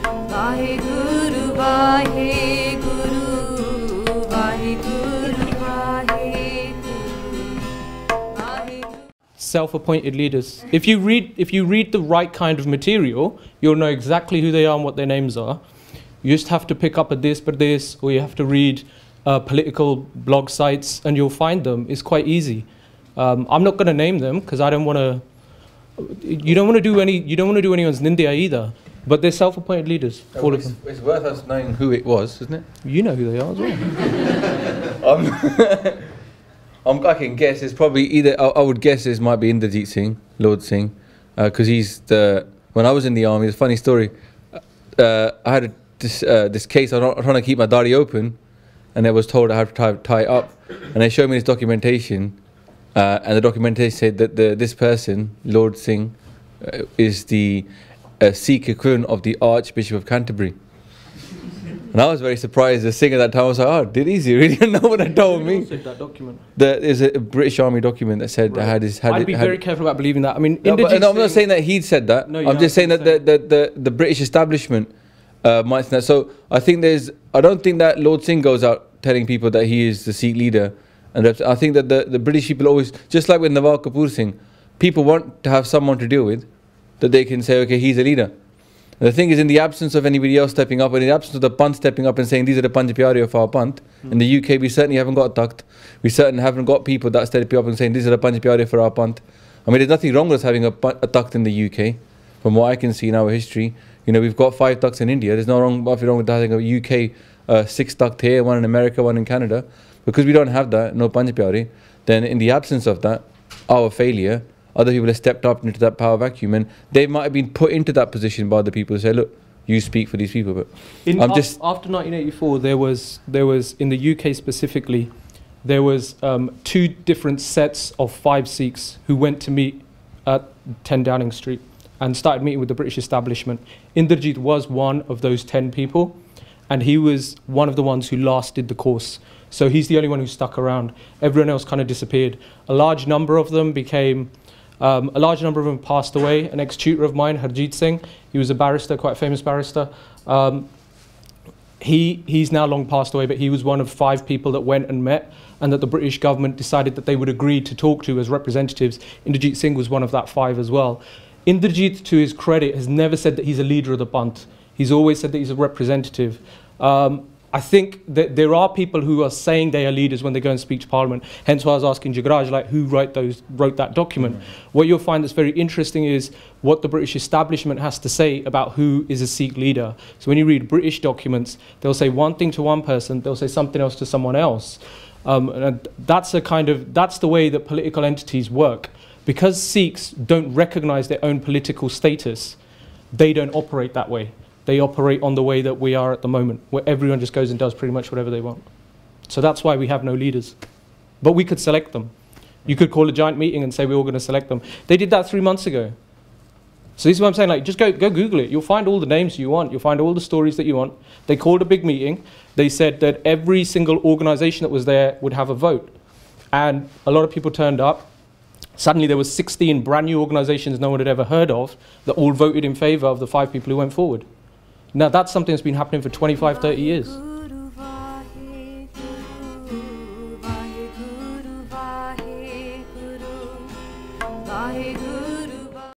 Waheguru Waheguru Waheguru Waheguru Waheguru. Self-appointed leaders. If you read the right kind of material, you'll know exactly who they are and what their names are. You just have to pick up a this, or you have to read political blog sites, and you'll find them. It's quite easy. I'm not going to name them because I don't want to. You don't want to do anyone's nindia either. But they're self-appointed leaders, all of them. It's worth us knowing who it was, isn't it? You know who they are as well. I can guess. It's probably either. I would guess this might be Inderjeet Singh, Lord Singh, because he's the. When I was in the army, it's a funny story. I had this case. I'm trying to keep my dari open, and I was told I had to tie it up, and they showed me this documentation, and the documentation said that this person, Lord Singh, is the Sikh equivalent of the Archbishop of Canterbury. And I was very surprised. The Singh at that time, I was like, oh, did he really know what they told me? Who said that document? There's a British Army document that said Right. I'd be very careful about believing that. I mean, no, I'm not saying that he'd said that. No, I'm just saying that the British establishment might say that. So I think I don't think that Lord Singh goes out telling people that he is the Sikh leader. And I think that the British people always, just like with Nawab Kapoor Singh, people want to have someone to deal with that they can say, okay, he's a leader. And the thing is, in the absence of anybody else stepping up, and in the absence of the Panth stepping up and saying, these are the Panj Pyare of our Panth, in the UK, we certainly haven't got a Takht. We certainly haven't got people that step up and saying, these are the Panj Pyare for our Panth. I mean, there's nothing wrong with us having a Takht in the UK, from what I can see in our history. You know, we've got 5 Takhts in India. There's nothing wrong with having a UK 6 Takht here, 1 in America, 1 in Canada. Because we don't have that, no Panj Pyare, then in the absence of that, our failure, other people have stepped up into that power vacuum, and they might have been put into that position by other people to say, look, you speak for these people. But after 1984, there was in the UK specifically, there was 2 different sets of 5 Sikhs who went to meet at 10 Downing Street and started meeting with the British establishment. Inderjeet was one of those 10 people, and he was one of the ones who lasted the course. So he's the only one who stuck around. Everyone else kind of disappeared. A large number of them passed away. An ex-tutor of mine, Harjeet Singh, he was a barrister, quite a famous barrister. He's now long passed away, but he was one of 5 people that went and met, and that the British government decided that they would agree to talk to as representatives. Inderjeet Singh was one of that 5 as well. Inderjeet, to his credit, has never said that he's a leader of the Panth. He's always said that he's a representative. I think that there are people who are saying they are leaders when they go and speak to Parliament. Hence why I was asking Jagraj, like, who wrote that document. What you'll find that's very interesting is what the British establishment has to say about who is a Sikh leader. So when you read British documents, they'll say one thing to one person, they'll say something else to someone else. And that's the way that political entities work. Because Sikhs don't recognize their own political status, they don't operate that way. They operate on the way that we are at the moment, where everyone just goes and does pretty much whatever they want. So that's why we have no leaders. But we could select them. You could call a giant meeting and say we're all going to select them. They did that 3 months ago. So this is what I'm saying, like, just go Google it. You'll find all the names you want. You'll find all the stories that you want. They called a big meeting. They said that every single organization that was there would have a vote. And a lot of people turned up. Suddenly there was 16 brand new organizations no one had ever heard of that all voted in favor of the 5 people who went forward. Now that's something that's been happening for 25, 30 years.